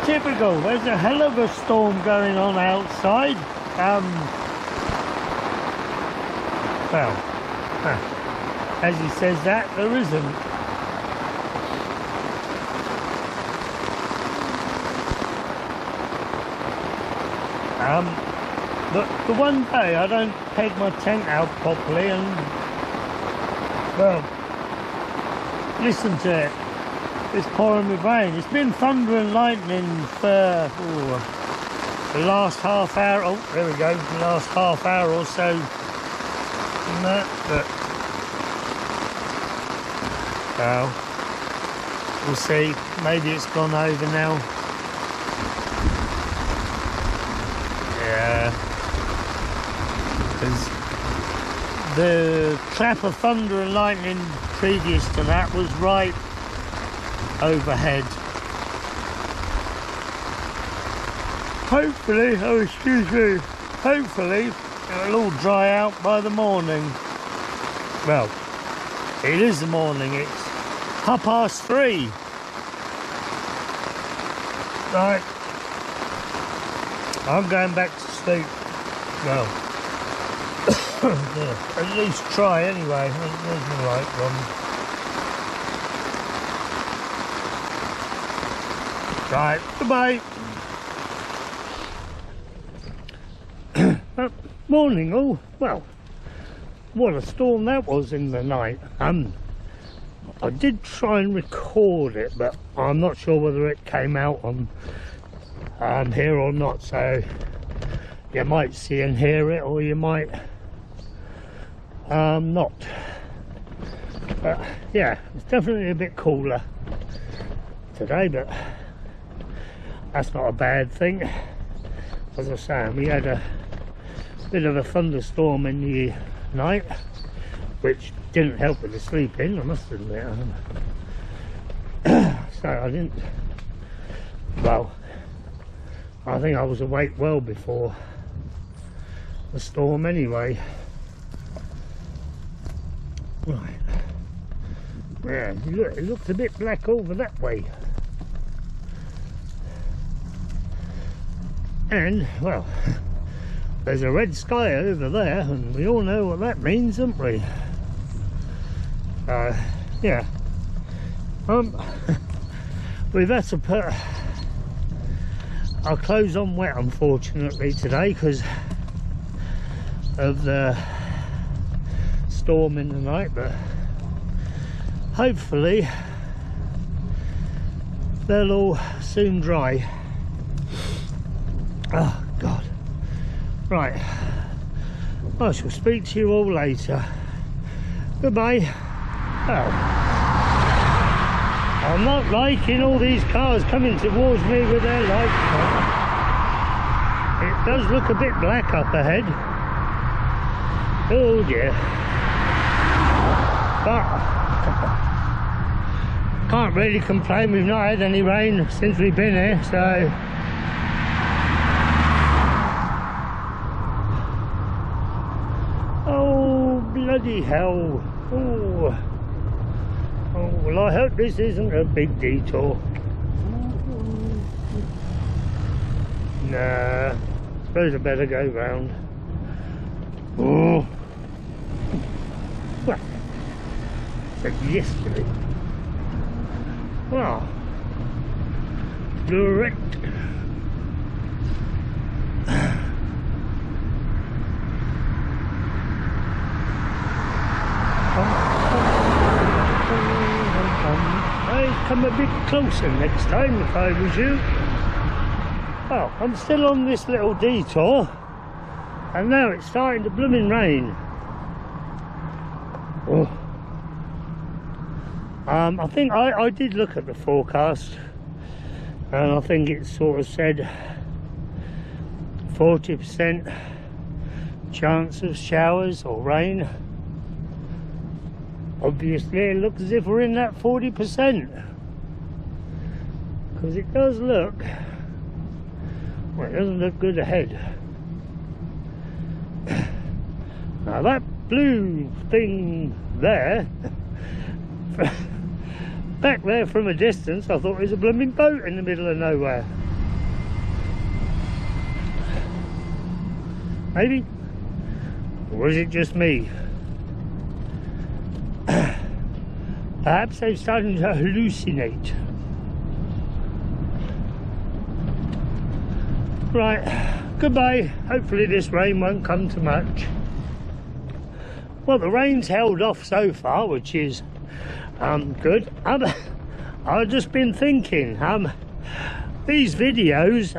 Typical, there's a hell of a storm going on outside. Well, as he says that, there isn't. The one day I don't peg my tent out properly and, well, listen to it. It's pouring with rain. It's been thunder and lightning for the last half hour. Oh, there we go. The last half hour or so. And that, but well, we'll see. Maybe it's gone over now. Yeah, because the clap of thunder and lightning previous to that was right overhead. Hopefully, oh excuse me, hopefully it'll all dry out by the morning. Well, it is the morning, it's 3:30. Right, I'm going back to sleep. Well, yeah, at least try anyway. There's the right one. Right, goodbye. Morning all. Well, what a storm that was in the night. I did try and record it, but I'm not sure whether it came out on here or not, so you might see and hear it, or you might not. But yeah, it's definitely a bit cooler today, but that's not a bad thing. As I was saying, we had a bit of a thunderstorm in the night, which didn't help with the sleeping, I must admit. So I didn't, well, I think I was awake well before the storm anyway. Right, yeah, look, it looks a bit black over that way. And, well, there's a red sky over there, and we all know what that means, don't we? Yeah. We've had to put our clothes on wet, unfortunately, today, because of the storm in the night, but hopefully they'll all soon dry. Oh God. Right, I shall speak to you all later. Goodbye. Well, I'm not liking all these cars coming towards me with their lights on. It does look a bit black up ahead. Oh dear. But can't really complain, we've not had any rain since we've been here, so bloody hell. Oh. Oh, well, I hope this isn't a big detour. Nah, suppose I better go round. Oh. Well, said yesterday. Well, direct. I'd come a bit closer next time if I was you. Well, I'm still on this little detour, and now it's starting to blooming rain. Oh. I think I did look at the forecast, and I think it sort of said 40% chance of showers or rain. Obviously it looks as if we're in that 40%, because it does look, well, it doesn't look good ahead. Now that blue thing there back there from a distance I thought it was a blooming boat in the middle of nowhere. Maybe? Or was it just me? Perhaps I'm starting to hallucinate. Right, goodbye. Hopefully this rain won't come to much. Well, the rain's held off so far, which is good. I've just been thinking, these videos,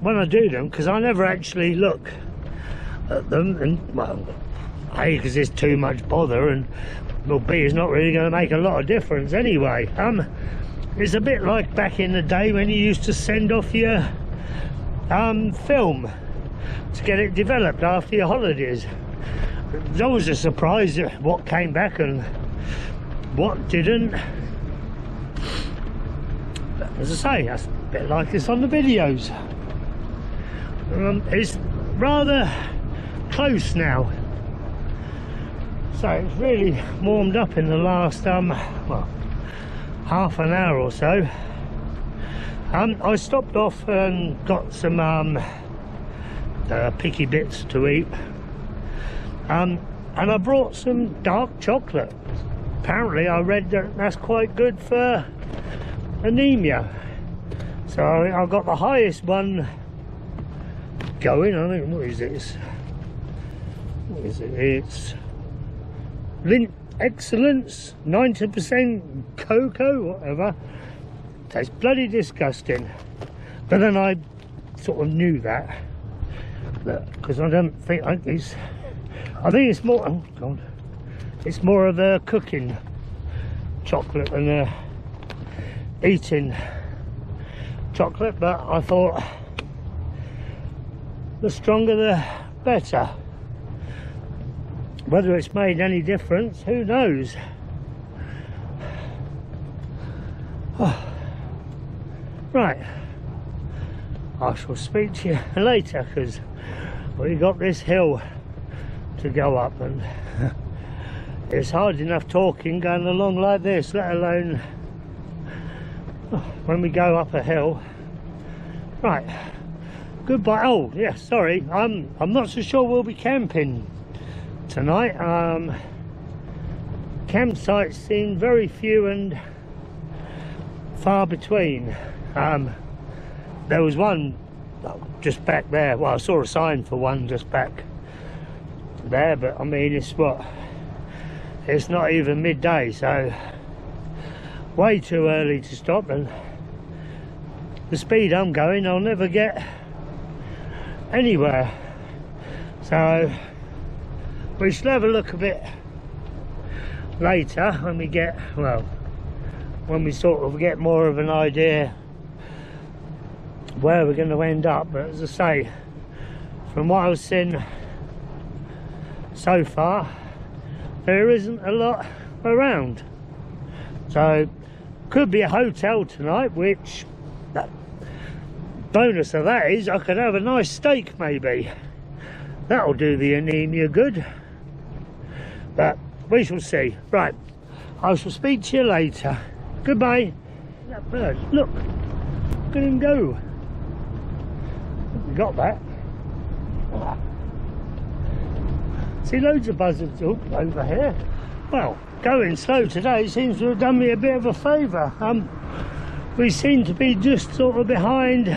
when I do them, because I never actually look at them, and well, A, because it's too much bother, and well, B, it's not really going to make a lot of difference anyway. It's a bit like back in the day when you used to send off your film to get it developed after your holidays. It was always a surprise at what came back and what didn't. But as I say, that's a bit like this on the videos. It's rather close now, so it's really warmed up in the last well, half an hour or so. I stopped off and got some picky bits to eat, and I brought some dark chocolate. Apparently I read that that's quite good for anemia, so I got the highest one going. I think, what is this? What is it? It's Lint Excellence, 90% cocoa, whatever. Tastes bloody disgusting. But then I sort of knew that, because I don't think I think it's more. Oh God, it's more of a cooking chocolate than a eating chocolate. But I thought the stronger the better. Whether it's made any difference, who knows? Oh. Right, I shall speak to you later, because we got this hill to go up, and it's hard enough talking going along like this, let alone when we go up a hill. Right, goodbye. Oh yeah, sorry, I'm not so sure we'll be camping tonight. Campsites seem very few and far between. There was one just back there. Well, I saw a sign for one just back there, but I mean, it's what, it's not even midday, so way too early to stop, and the speed I'm going, I'll never get anywhere. So we shall have a look a bit later when we get, well, when we sort of get more of an idea where we're going to end up. But as I say, from what I've seen so far, there isn't a lot around, so could be a hotel tonight, which the bonus of that is I could have a nice steak maybe. That'll do the anemia good, but we shall see. Right, I shall speak to you later. Goodbye. That bird, look at him go. We got that. See loads of buzzards over here. Well, going slow today seems to have done me a bit of a favour. We seem to be just sort of behind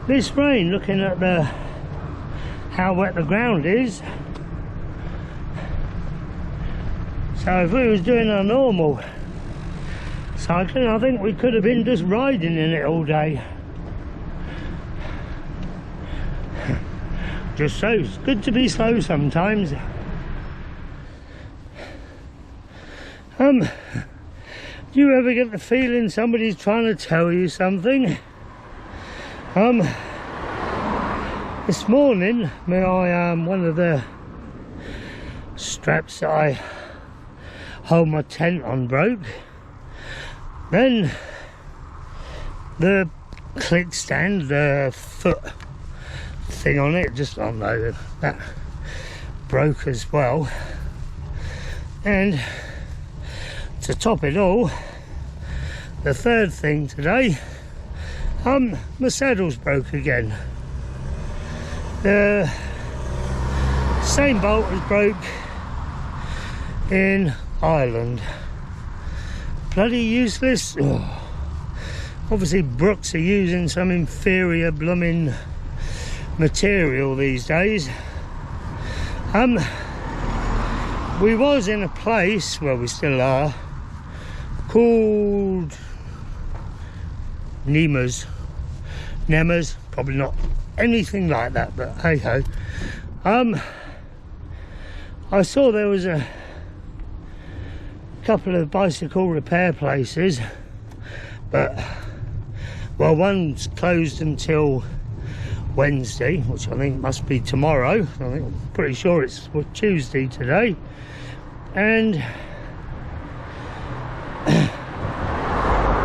this rain, looking at how wet the ground is. So if we was doing our normal cycling, I think we could have been just riding in it all day. Just so it's good to be slow sometimes. Do you ever get the feeling somebody's trying to tell you something? This morning, one of the straps that I hold my tent on broke. Then the kickstand, the foot thing on it, just, oh no, that broke as well. And to top it all, the third thing today, my saddle's broke again. The same bolt as broke in Ireland. Bloody useless. Oh. Obviously Brooks are using some inferior blooming material these days. We was in a place, well we still are, called Nemas, probably not anything like that, but hey ho. I saw there was a couple of bicycle repair places, but well, one's closed until Wednesday, which I think must be tomorrow. I'm pretty sure it's Tuesday today, and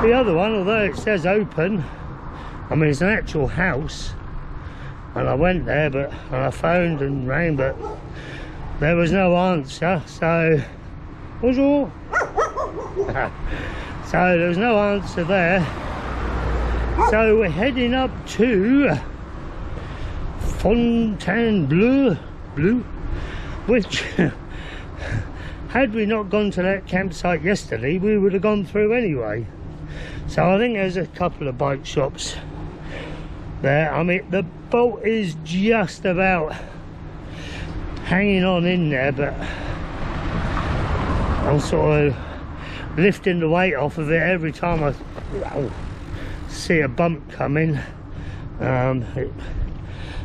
the other one, although it says open, I mean it's an actual house, and I went there, and I phoned and rang, but there was no answer. So bonjour. So there was no answer there, so we're heading up to Fontainebleau, which had we not gone to that campsite yesterday, we would have gone through anyway. So I think there's a couple of bike shops there. I mean, the bolt is just about hanging on in there, but I'm sort of lifting the weight off of it every time I see a bump coming.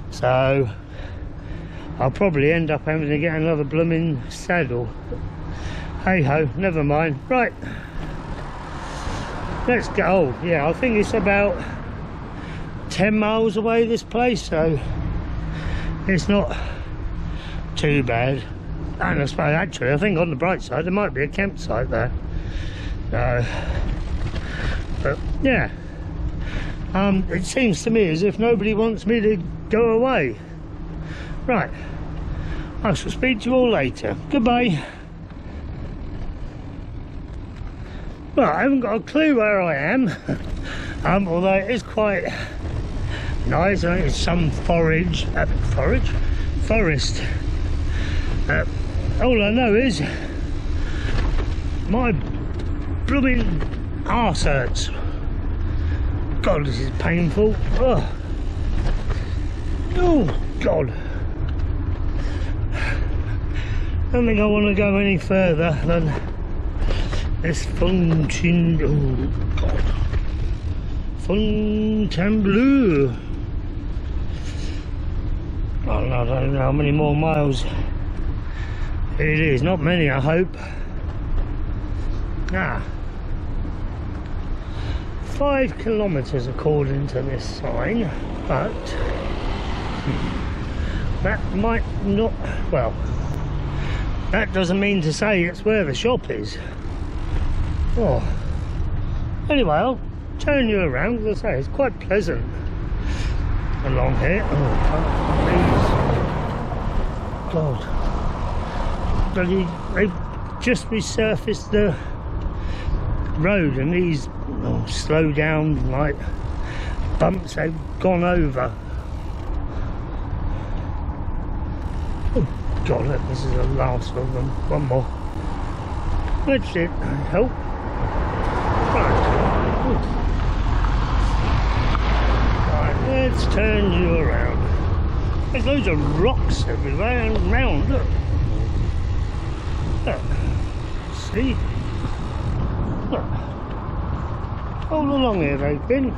So I'll probably end up having to get another blooming saddle. Hey ho, never mind. Right, let's go. Oh, yeah, I think it's about 10 miles away, this place, so it's not too bad. And I suppose actually I think on the bright side there might be a campsite there. So, but yeah, it seems to me as if nobody wants me to go away. Right, I shall speak to you all later. Goodbye. Well, I haven't got a clue where I am, although it is quite nice. I think it's some forest. All I know is my blooming arse hurts. God, this is painful. Oh God. I don't think I want to go any further than this Fontainebleau. Oh, I don't know how many more miles it is. Not many, I hope. 5 kilometres according to this sign, but that might not, well, that doesn't mean to say it's where the shop is. Oh, anyway, I'll turn you around, because I say it's quite pleasant along here. Oh, please. God, bloody, they've just resurfaced the road, and these slow down like bumps they've gone over. Oh God, look, this is the last of them. One more. That's it. Help. Right, let's turn you around. There's loads of rocks everywhere and round. Look. Look. See? Look. All along here they've been.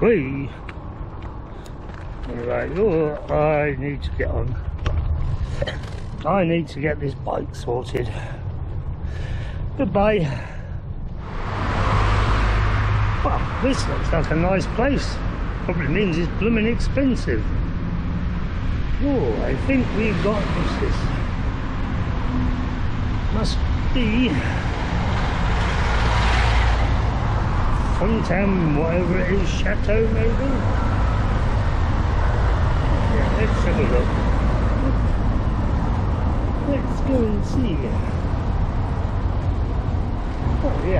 Whee! Right, oh, I need to get on. I need to get this bike sorted. Goodbye. Well, this looks like a nice place. Probably means it's blooming expensive. Oh, I think we've got this. Must be Fontainebleau, whatever it is, Chateau maybe? Yeah, let's have a look. Let's go and see.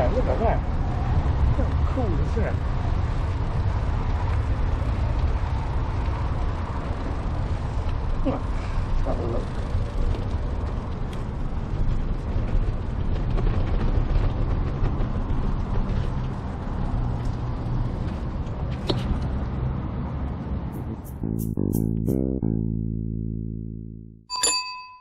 that, look at that. How cool is that? Let's have a look.